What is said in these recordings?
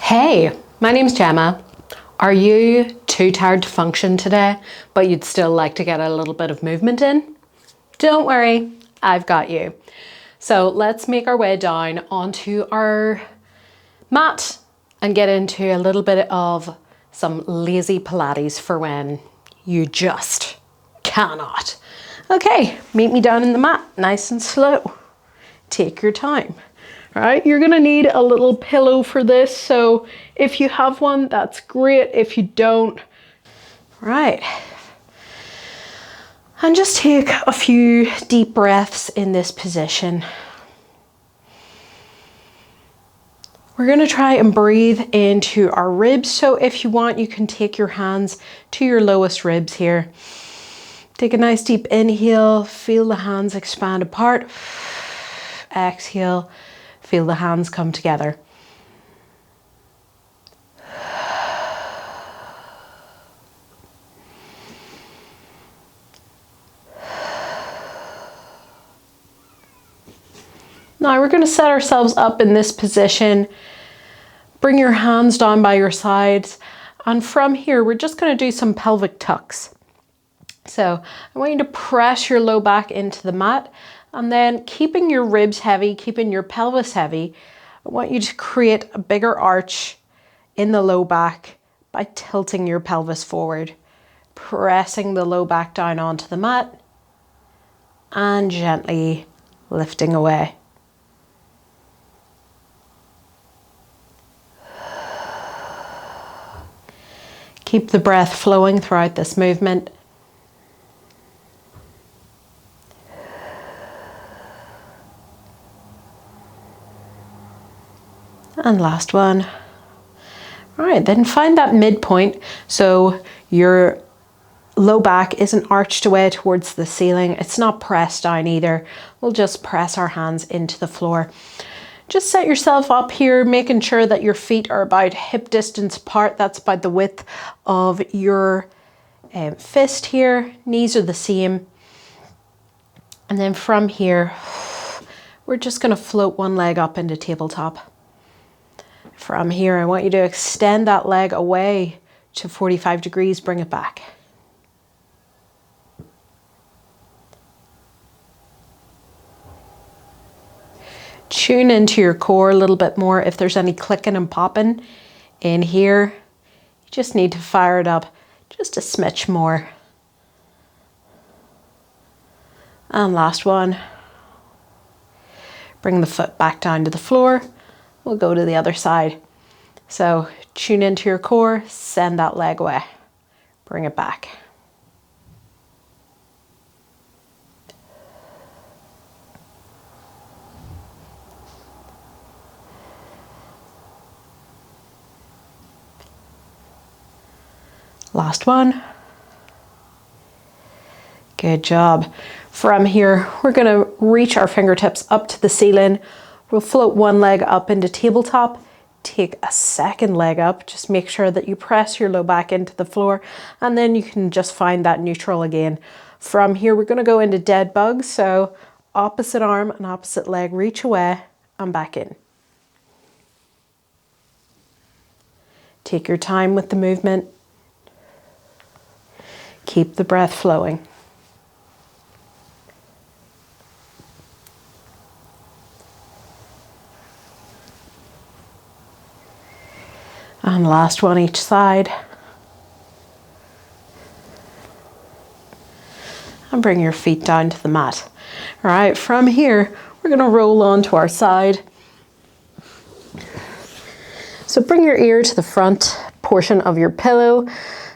Hey, my name's Gemma. Are you too tired to function today, but you'd still like to get a little bit of movement in? Don't worry, I've got you. So let's make our way down onto our mat and get into a little bit of some lazy Pilates for when you just cannot. Okay, meet me down in the mat, nice and slow. Take your time. All right, you're gonna need a little pillow for this. So if you have one, that's great. If you don't, right. And just take a few deep breaths in this position. We're gonna try and breathe into our ribs. So if you want, you can take your hands to your lowest ribs here. Take a nice deep inhale, feel the hands expand apart. Exhale, feel the hands come together. Now we're going to set ourselves up in this position. Bring your hands down by your sides. And from here, we're just going to do some pelvic tucks. So I want you to press your low back into the mat, and then keeping your ribs heavy, keeping your pelvis heavy, I want you to create a bigger arch in the low back by tilting your pelvis forward, pressing the low back down onto the mat and gently lifting away. Keep the breath flowing throughout this movement. And last one. All right, then find that midpoint so your low back isn't arched away towards the ceiling. It's not pressed down either. We'll just press our hands into the floor. Just set yourself up here, making sure that your feet are about hip distance apart. That's about the width of your fist here. Knees are the same. And then from here, we're just going to float one leg up into tabletop. From here, I want you to extend that leg away to 45 degrees, bring it back. Tune into your core a little bit more. If there's any clicking and popping in here, you just need to fire it up just a smidge more. And last one. Bring the foot back down to the floor. We'll go to the other side. So tune into your core, send that leg away, bring it back. Last one. Good job. From here, we're going to reach our fingertips up to the ceiling. We'll float one leg up into tabletop. Take a second leg up. Just make sure that you press your low back into the floor, and then you can just find that neutral again. From here, we're going to go into dead bug. So opposite arm and opposite leg, reach away and back in. Take your time with the movement. Keep the breath flowing. And last one each side. And bring your feet down to the mat. All right, from here, we're going to roll onto our side. So bring your ear to the front portion of your pillow.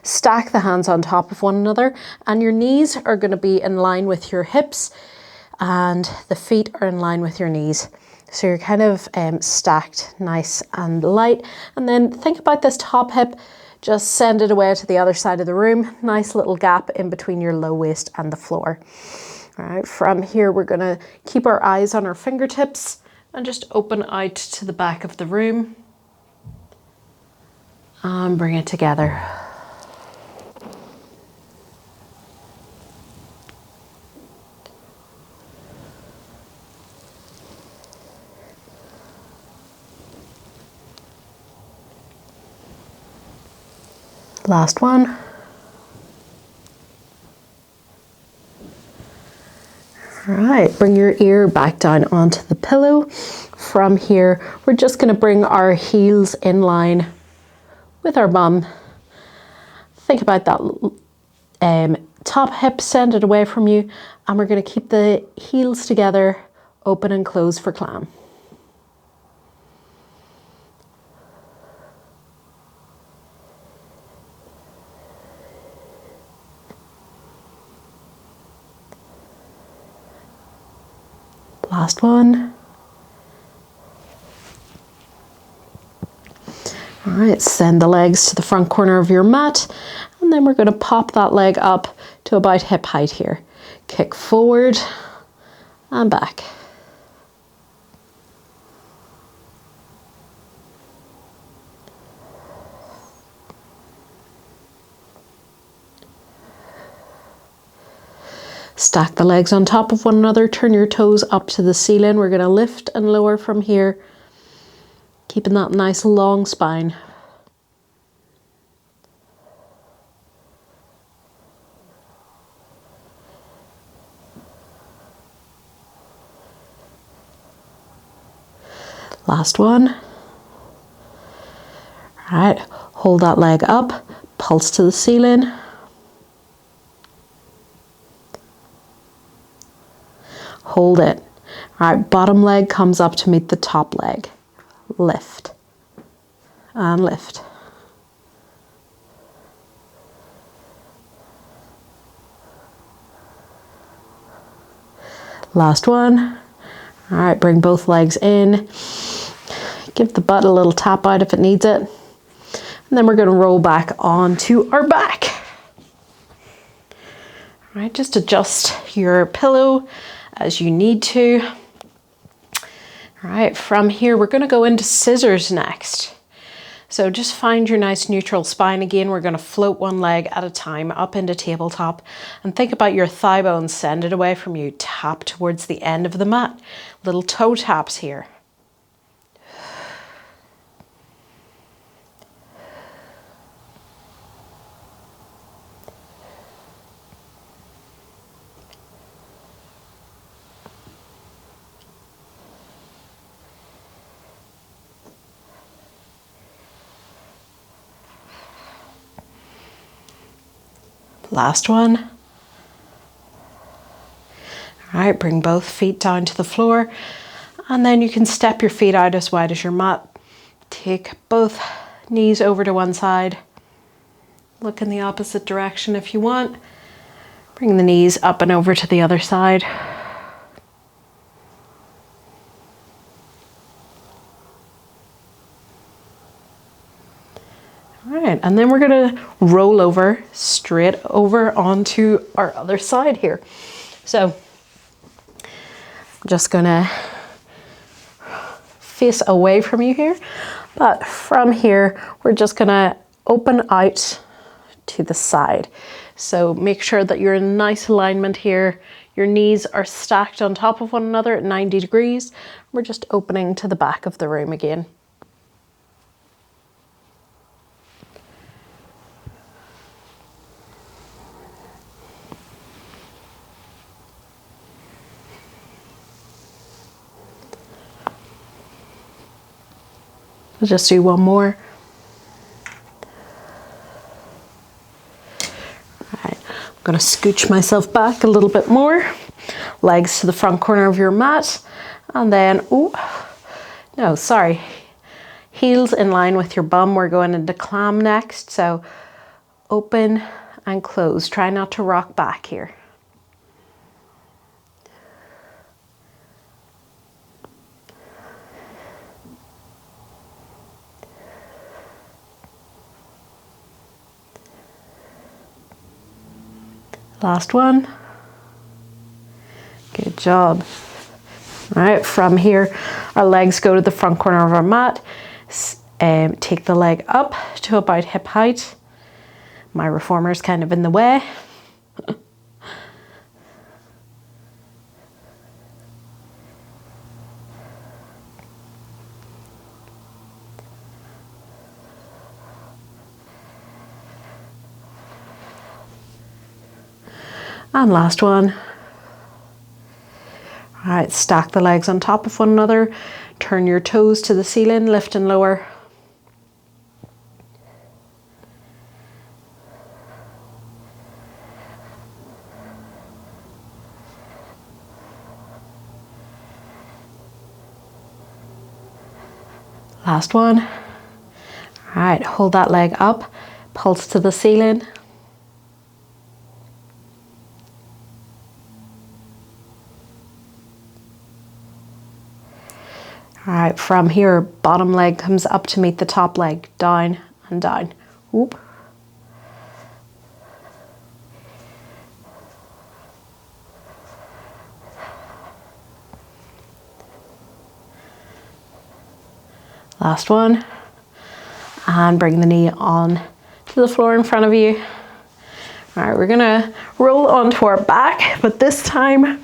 Stack the hands on top of one another, and your knees are going to be in line with your hips and the feet are in line with your knees. So you're kind of stacked nice and light. And then think about this top hip, just send it away to the other side of the room. Nice little gap in between your low waist and the floor. All right, from here, we're going to keep our eyes on our fingertips and just open out to the back of the room and bring it together. Last one. All right, bring your ear back down onto the pillow. From here, we're just going to bring our heels in line with our bum. Think about that top hip, send it away from you, and we're going to keep the heels together, open and close for clam. Last one. All right, send the legs to the front corner of your mat, and then we're going to pop that leg up to about hip height here. Kick forward and back. Stack the legs on top of one another, turn your toes up to the ceiling. We're going to lift and lower from here, keeping that nice long spine. Last one. All right, hold that leg up, pulse to the ceiling. Hold it. All right, bottom leg comes up to meet the top leg. Lift and lift. Last one. All right, bring both legs in. Give the butt a little tap out if it needs it. And then we're going to roll back onto our back. All right, just adjust your pillow as you need to. All right, from here, we're going to go into scissors next. So just find your nice neutral spine again. We're going to float one leg at a time up into tabletop, and think about your thigh bones. Send it away from you. Tap towards the end of the mat. Little toe taps here. Last one. All right, bring both feet down to the floor, and then you can step your feet out as wide as your mat. Take both knees over to one side. Look in the opposite direction if you want. Bring the knees up and over to the other side. All right, and then we're gonna roll over, straight over onto our other side here. So I'm just gonna face away from you here, but from here, we're just gonna open out to the side. So make sure that you're in nice alignment here. Your knees are stacked on top of one another at 90 degrees. We're just opening to the back of the room again. We'll just do one more. All right, I'm gonna scooch myself back a little bit more. Legs to the front corner of your mat. And then, heels in line with your bum. We're going into clam next. So open and close. Try not to rock back here. Last one. Good job. All right, from here, our legs go to the front corner of our mat. Take the leg up to about hip height. My reformer's kind of in the way. And last one. All right, stack the legs on top of one another. Turn your toes to the ceiling, lift and lower. Last one. All right, hold that leg up, pulse to the ceiling. All right, from here, bottom leg comes up to meet the top leg, down and down. Whoop. Last one. And bring the knee on to the floor in front of you. All right, we're gonna roll onto our back, but this time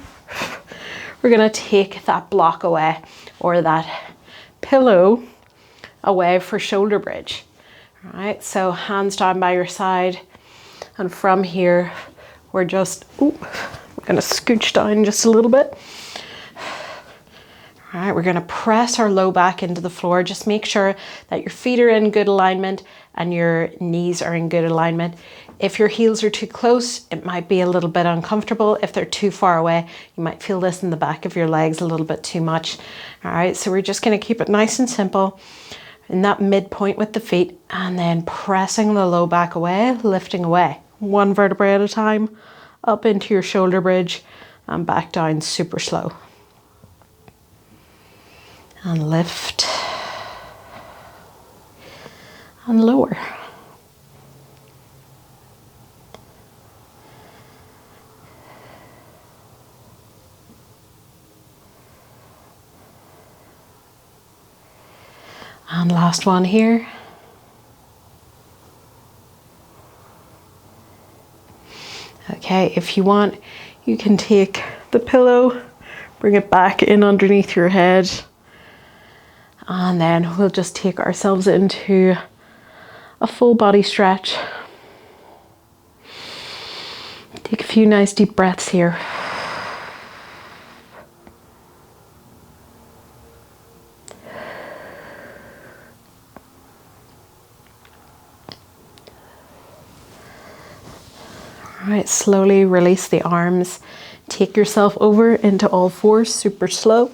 we're gonna take that block away, or that pillow away for shoulder bridge. All right, so hands down by your side. And from here, we're just, we're gonna scooch down just a little bit. All right, we're gonna press our low back into the floor. Just make sure that your feet are in good alignment and your knees are in good alignment. If your heels are too close, it might be a little bit uncomfortable. If they're too far away, you might feel this in the back of your legs a little bit too much. All right, so we're just gonna keep it nice and simple in that midpoint with the feet, and then pressing the low back away, lifting away. One vertebrae at a time, up into your shoulder bridge and back down super slow. And lift and lower. And last one here. Okay, if you want, you can take the pillow, bring it back in underneath your head, and then we'll just take ourselves into a full body stretch. Take a few nice deep breaths here. All right, slowly release the arms. Take yourself over into all fours, super slow.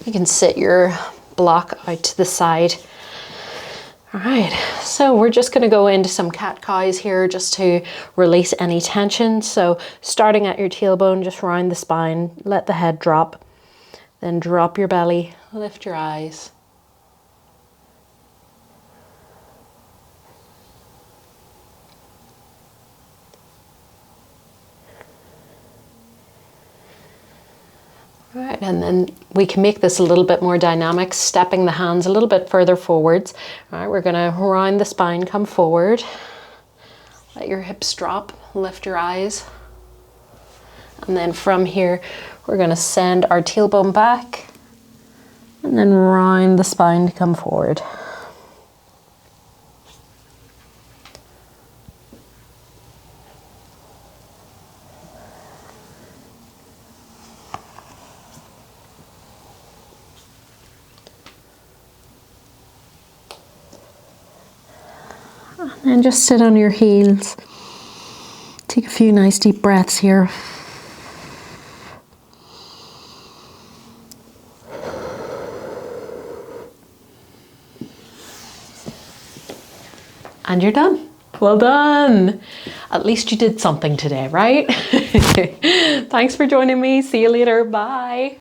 You can sit your block out to the side. All right, so we're just gonna go into some cat-cows here just to release any tension. So starting at your tailbone, just round the spine, let the head drop, then drop your belly, lift your eyes. All right, and then we can make this a little bit more dynamic, stepping the hands a little bit further forwards. All right, we're gonna round the spine, come forward. Let your hips drop, lift your eyes. And then from here, we're gonna send our tailbone back and then round the spine to come forward. And just sit on your heels. Take a few nice deep breaths here. And you're done. Well done. At least you did something today, right? Thanks for joining me. See you later. Bye.